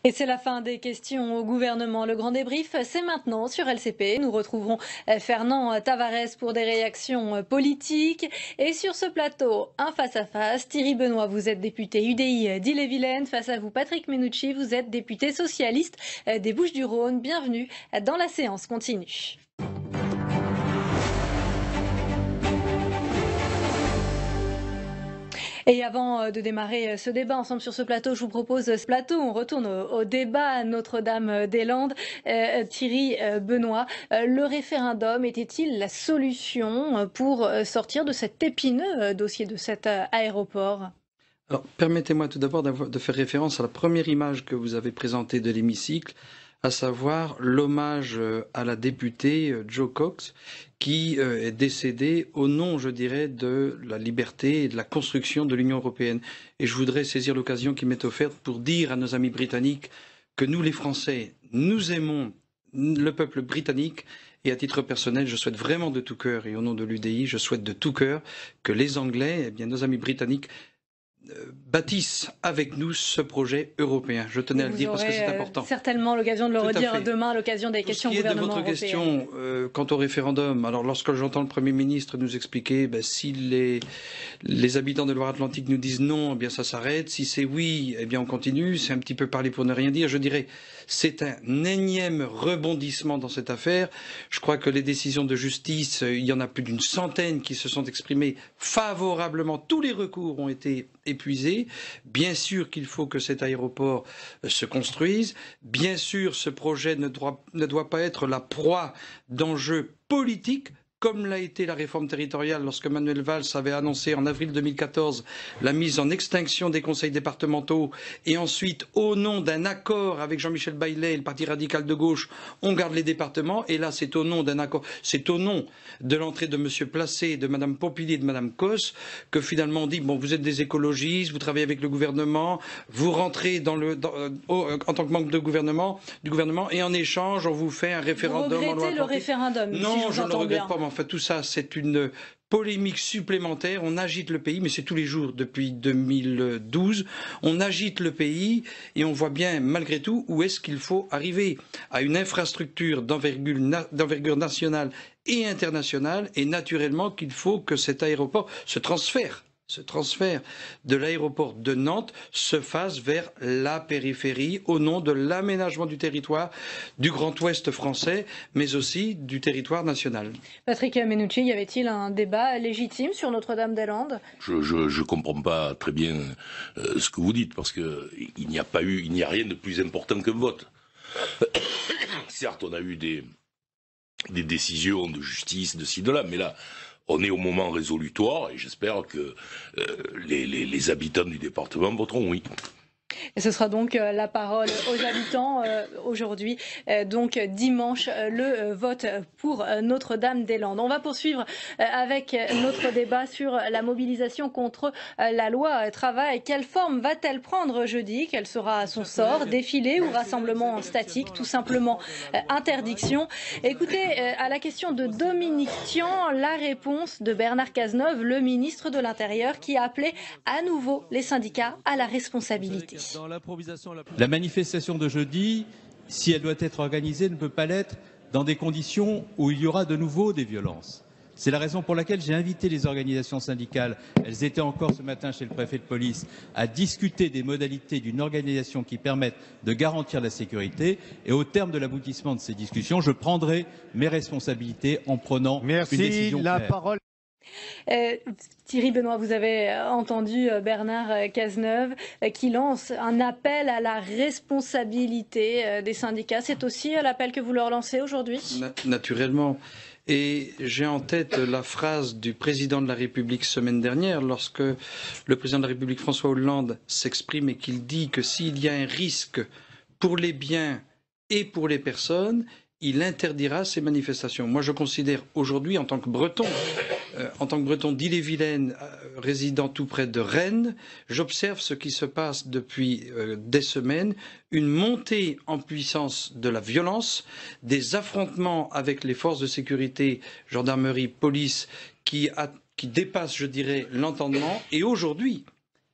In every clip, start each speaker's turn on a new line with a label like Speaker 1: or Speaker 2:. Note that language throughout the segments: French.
Speaker 1: Et c'est la fin des questions au gouvernement. Le grand débrief, c'est maintenant sur LCP. Nous retrouverons Fernand Tavares pour des réactions politiques. Et sur ce plateau, un face-à-face. Thierry Benoît, vous êtes député UDI d'Ille-et-Vilaine. Face à vous, Patrick Mennucci, vous êtes député socialiste des Bouches-du-Rhône. Bienvenue dans la séance continue. Et avant de démarrer ce débat ensemble sur ce plateau, je vous propose ce plateau. On retourne au débat à Notre-Dame-des-Landes. Thierry Benoît, le référendum était-il la solution pour sortir de cet épineux dossier de cet aéroport ?
Speaker 2: Alors, permettez-moi tout d'abord de faire référence à la première image que vous avez présentée de l'hémicycle, à savoir l'hommage à la députée Jo Cox, qui est décédée au nom, je dirais, de la liberté et de la construction de l'Union européenne. Et je voudrais saisir l'occasion qui m'est offerte pour dire à nos amis britanniques que nous, les Français, nous aimons le peuple britannique. Et à titre personnel, je souhaite vraiment de tout cœur, et au nom de l'UDI, je souhaite de tout cœur que les Anglais, eh bien, nos amis britanniques, bâtissent avec nous ce projet européen. Je tenais à le dire parce que c'est important.
Speaker 1: Certainement l'occasion de le redire demain à l'occasion des questions au gouvernement européen.
Speaker 2: Pour ce qui est de votre question quant au référendum, alors lorsque j'entends le Premier ministre nous expliquer si les habitants de Loire-Atlantique nous disent non, eh bien ça s'arrête. Si c'est oui, eh bien on continue. C'est un petit peu parler pour ne rien dire. Je dirais c'est un énième rebondissement dans cette affaire. Je crois que les décisions de justice, il y en a plus d'une centaine qui se sont exprimées favorablement. Tous les recours ont été épuisés. Bien sûr qu'il faut que cet aéroport se construise. Bien sûr, ce projet ne doit pas être la proie d'enjeux politiques, comme l'a été la réforme territoriale lorsque Manuel Valls avait annoncé en avril 2014 la mise en extinction des conseils départementaux et ensuite, au nom d'un accord avec Jean-Michel Baillet et le Parti radical de gauche, on garde les départements. Et là, c'est au nom d'un accord, c'est au nom de l'entrée de M. Placé, de Mme Pompili et de Mme Cos que finalement on dit bon, vous êtes des écologistes, vous travaillez avec le gouvernement, vous rentrez en tant que membre du gouvernement et en échange, on vous fait un référendum.
Speaker 1: Vous regrettez le référendum?
Speaker 2: Non,
Speaker 1: si
Speaker 2: je ne le regrette
Speaker 1: bien.
Speaker 2: pas. Enfin, tout ça, c'est une polémique supplémentaire. On agite le pays, mais c'est tous les jours depuis 2012. On agite le pays et on voit bien, malgré tout, où est-ce qu'il faut arriver à une infrastructure d'envergure nationale et internationale. Et naturellement qu'il faut que cet aéroport ce transfert de l'aéroport de Nantes se fasse vers la périphérie au nom de l'aménagement du territoire du Grand Ouest français, mais aussi du territoire national.
Speaker 1: Patrick Mennucci, y avait-il un débat légitime sur Notre-Dame-des-Landes?
Speaker 3: Je ne comprends pas très bien ce que vous dites, parce qu'il n'y a rien de plus important qu'un vote. Certes, on a eu des décisions de justice, de ci, de là, mais là, on est au moment résolutoire et j'espère que les habitants du département voteront oui.
Speaker 1: Et ce sera donc la parole aux habitants aujourd'hui, donc dimanche, le vote pour Notre-Dame-des-Landes. On va poursuivre avec notre débat sur la mobilisation contre la loi travail. Quelle forme va-t-elle prendre jeudi? Quel sera son sort? Défilé ou rassemblement statique? Tout simplement interdiction. Écoutez, à la question de Dominique Tian, la réponse de Bernard Cazeneuve, le ministre de l'Intérieur, qui a appelé à nouveau les syndicats à la responsabilité.
Speaker 4: La manifestation de jeudi, si elle doit être organisée, ne peut pas l'être dans des conditions où il y aura de nouveau des violences. C'est la raison pour laquelle j'ai invité les organisations syndicales, elles étaient encore ce matin chez le préfet de police, à discuter des modalités d'une organisation qui permette de garantir la sécurité. Et au terme de l'aboutissement de ces discussions, je prendrai mes responsabilités en prenant une décision claire.
Speaker 5: Parole.
Speaker 1: Thierry Benoît, vous avez entendu Bernard Cazeneuve qui lance un appel à la responsabilité des syndicats. C'est aussi l'appel que vous leur lancez aujourd'hui?
Speaker 2: Naturellement. Et j'ai en tête la phrase du président de la République semaine dernière, lorsque le président de la République François Hollande s'exprime et qu'il dit que s'il y a un risque pour les biens et pour les personnes, il interdira ces manifestations. Moi, je considère aujourd'hui, en tant que Breton d'Ille-et-Vilaine, résidant tout près de Rennes, j'observe ce qui se passe depuis des semaines, une montée en puissance de la violence, des affrontements avec les forces de sécurité, gendarmerie, police, qui dépassent, je dirais, l'entendement. Et aujourd'hui,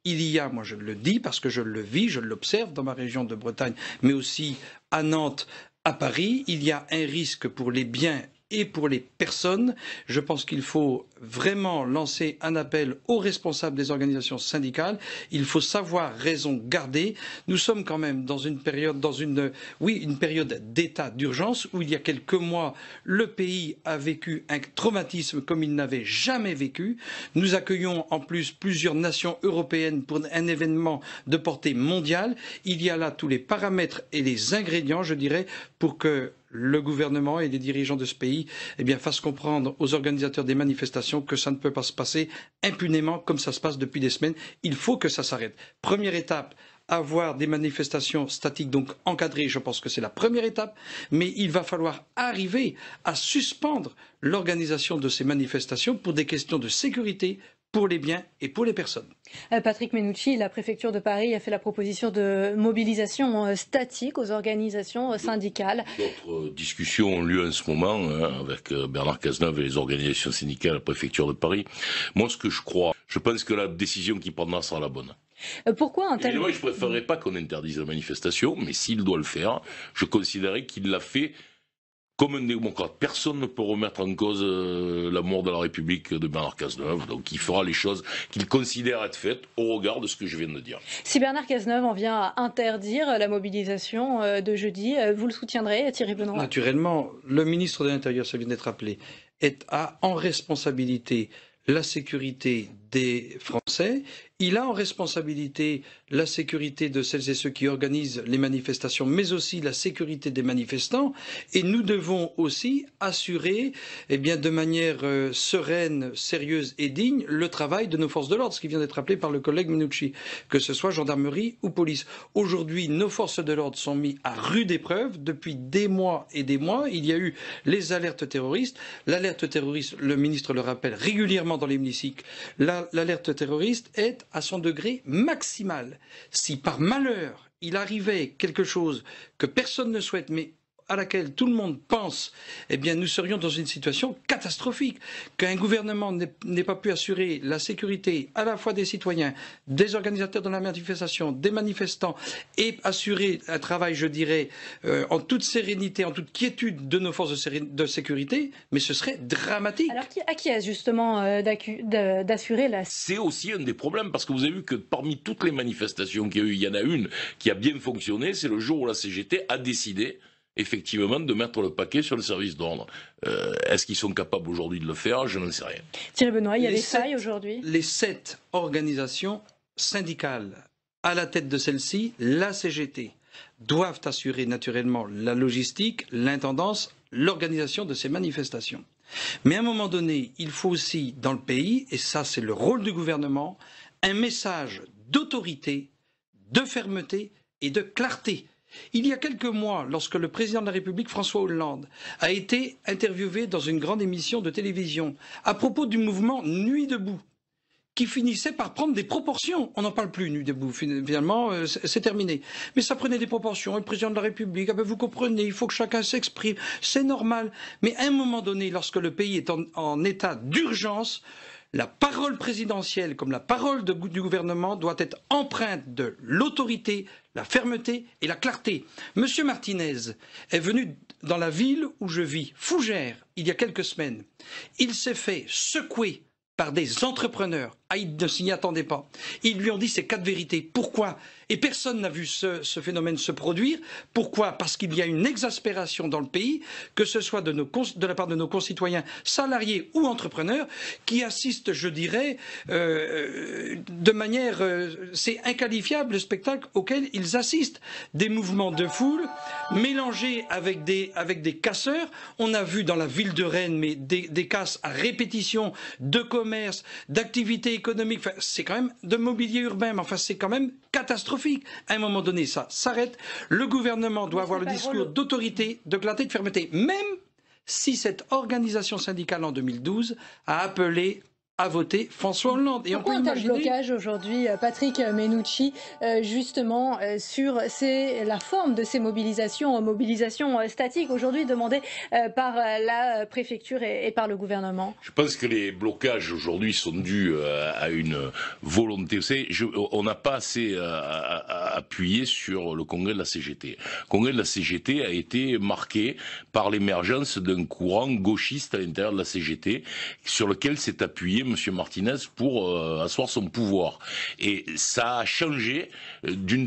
Speaker 2: il y a, moi je le dis parce que je le vis, je l'observe dans ma région de Bretagne, mais aussi à Nantes, à Paris, il y a un risque pour les biens et pour les personnes. Je pense qu'il faut vraiment lancer un appel aux responsables des organisations syndicales. Il faut savoir raison garder. Nous sommes quand même dans une période, une période d'état d'urgence où il y a quelques mois, le pays a vécu un traumatisme comme il n'avait jamais vécu. Nous accueillons en plus plusieurs nations européennes pour un événement de portée mondiale. Il y a là tous les paramètres et les ingrédients, je dirais, pour que le gouvernement et les dirigeants de ce pays fassent comprendre aux organisateurs des manifestations que ça ne peut pas se passer impunément comme ça se passe depuis des semaines. Il faut que ça s'arrête. Première étape, avoir des manifestations statiques, donc encadrées, je pense que c'est la première étape, mais il va falloir arriver à suspendre l'organisation de ces manifestations pour des questions de sécurité, pour les biens et pour les personnes.
Speaker 1: Patrick Mennucci, la préfecture de Paris a fait la proposition de mobilisation statique aux organisations syndicales.
Speaker 3: D'autres discussions ont lieu en ce moment avec Bernard Cazeneuve et les organisations syndicales à la préfecture de Paris. Moi, ce que je pense que la décision qu'il prendra sera la bonne.
Speaker 1: Pourquoi un tel...
Speaker 3: Moi, je ne préférerais pas qu'on interdise la manifestation, mais s'il doit le faire, je considérerais qu'il l'a fait comme un démocrate. Personne ne peut remettre en cause l'amour de la République de Bernard Cazeneuve, donc il fera les choses qu'il considère être faites au regard de ce que je viens de dire. Si
Speaker 1: Bernard Cazeneuve en vient à interdire la mobilisation de jeudi, vous le soutiendrez, Thierry Benoît?
Speaker 2: Naturellement, le ministre de l'Intérieur, ça vient d'être rappelé, a en responsabilité la sécurité des Français, il a en responsabilité la sécurité de celles et ceux qui organisent les manifestations, mais aussi la sécurité des manifestants, et nous devons aussi assurer de manière sereine, sérieuse et digne le travail de nos forces de l'ordre, ce qui vient d'être rappelé par le collègue Mennucci, que ce soit gendarmerie ou police. Aujourd'hui, nos forces de l'ordre sont mises à rude épreuve depuis des mois et des mois. Il y a eu les alertes terroristes. L'alerte terroriste, le ministre le rappelle régulièrement dans l'hémicycle, l'alerte terroriste est à son degré maximal. Si par malheur il arrivait quelque chose que personne ne souhaite, mais à laquelle tout le monde pense, nous serions dans une situation catastrophique. Qu'un gouvernement n'ait pas pu assurer la sécurité à la fois des citoyens, des organisateurs de la manifestation, des manifestants, et assurer un travail, je dirais, en toute sérénité, en toute quiétude de nos forces de sécurité, mais ce serait dramatique.
Speaker 1: Alors à qui est justement d'assurer la...
Speaker 3: C'est aussi un des problèmes, parce que vous avez vu que parmi toutes les manifestations qu'il y a eu, il y en a une qui a bien fonctionné, c'est le jour où la CGT a décidé effectivement de mettre le paquet sur le service d'ordre. Est-ce qu'ils sont capables aujourd'hui de le faire? Je n'en sais rien.
Speaker 1: Thierry Benoît, il y a des failles aujourd'hui?
Speaker 2: Les 7 organisations syndicales à la tête de celle-ci, la CGT, doivent assurer naturellement la logistique, l'intendance, l'organisation de ces manifestations. Mais à un moment donné, il faut aussi dans le pays, et ça c'est le rôle du gouvernement, un message d'autorité, de fermeté et de clarté. Il y a quelques mois, lorsque le président de la République, François Hollande, a été interviewé dans une grande émission de télévision à propos du mouvement Nuit debout, qui finissait par prendre des proportions. On n'en parle plus, Nuit debout, finalement, c'est terminé. Mais ça prenait des proportions. Et le président de la République, vous comprenez, il faut que chacun s'exprime, c'est normal. Mais à un moment donné, lorsque le pays est en état d'urgence, la parole présidentielle, comme la parole du gouvernement, doit être empreinte de l'autorité, la fermeté et la clarté. Monsieur Martinez est venu dans la ville où je vis, Fougères, il y a quelques semaines. Il s'est fait secouer par des entrepreneurs. Il ne s'y attendait pas. Ils lui ont dit ces 4 vérités. Pourquoi? Et personne n'a vu ce phénomène se produire. Pourquoi? Parce qu'il y a une exaspération dans le pays, que ce soit de la part de nos concitoyens, salariés ou entrepreneurs, qui assistent, je dirais, de manière... c'est inqualifiable le spectacle auquel ils assistent. Des mouvements de foule mélangés avec des casseurs. On a vu dans la ville de Rennes mais des casses à répétition de commerce, d'activités économiques. Enfin, c'est quand même de mobilier urbain, mais enfin c'est quand même catastrophique. À un moment donné, ça s'arrête. Le gouvernement doit avoir le discours d'autorité, de clarté, de fermeté, même si cette organisation syndicale en 2012 a appelé a voté François Hollande. Et
Speaker 1: pourquoi
Speaker 2: on peut
Speaker 1: un tel blocage aujourd'hui, Patrick Mennucci, justement sur la forme de ces mobilisations statiques aujourd'hui demandées par la préfecture et par le gouvernement?
Speaker 3: Je pense que les blocages aujourd'hui sont dus à une volonté. Vous savez, on n'a pas assez appuyé sur le congrès de la CGT. Le congrès de la CGT a été marqué par l'émergence d'un courant gauchiste à l'intérieur de la CGT sur lequel s'est appuyé M. Martinez pour asseoir son pouvoir. Et ça a changé d'une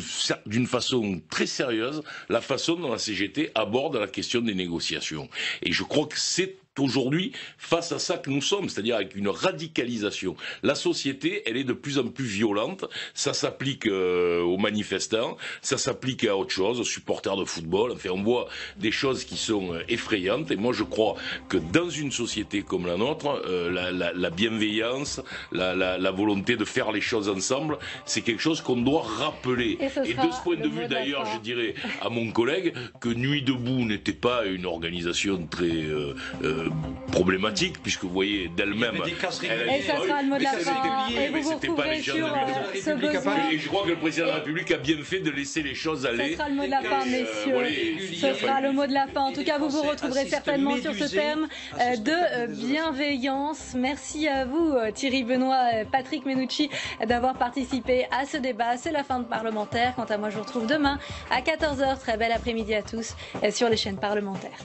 Speaker 3: façon très sérieuse la façon dont la CGT aborde la question des négociations. Et je crois que c'est aujourd'hui face à ça que nous sommes, c'est-à-dire avec une radicalisation. La société, elle est de plus en plus violente, ça s'applique aux manifestants, ça s'applique à autre chose, aux supporters de football, enfin on voit des choses qui sont effrayantes, et moi je crois que dans une société comme la nôtre, la bienveillance, la volonté de faire les choses ensemble, c'est quelque chose qu'on doit rappeler. Et de ce point de vue d'ailleurs, je dirais à mon collègue que Nuit debout n'était pas une organisation très problématique, puisque vous voyez d'elle-même.
Speaker 1: Et ça sera le mot de la fin. Et vous vous retrouverez sur ce besoin.
Speaker 3: Et je crois que le président de la République a bien fait de laisser les choses aller.
Speaker 1: Ce sera le mot de la fin, messieurs. Ce sera le mot de la fin. En tout cas, vous vous retrouverez certainement sur ce thème de bienveillance. Merci à vous, Thierry Benoît, Patrick Mennucci, d'avoir participé à ce débat. C'est la fin de Parlementaire. Quant à moi, je vous retrouve demain à 14h. Très bel après-midi à tous sur les chaînes parlementaires.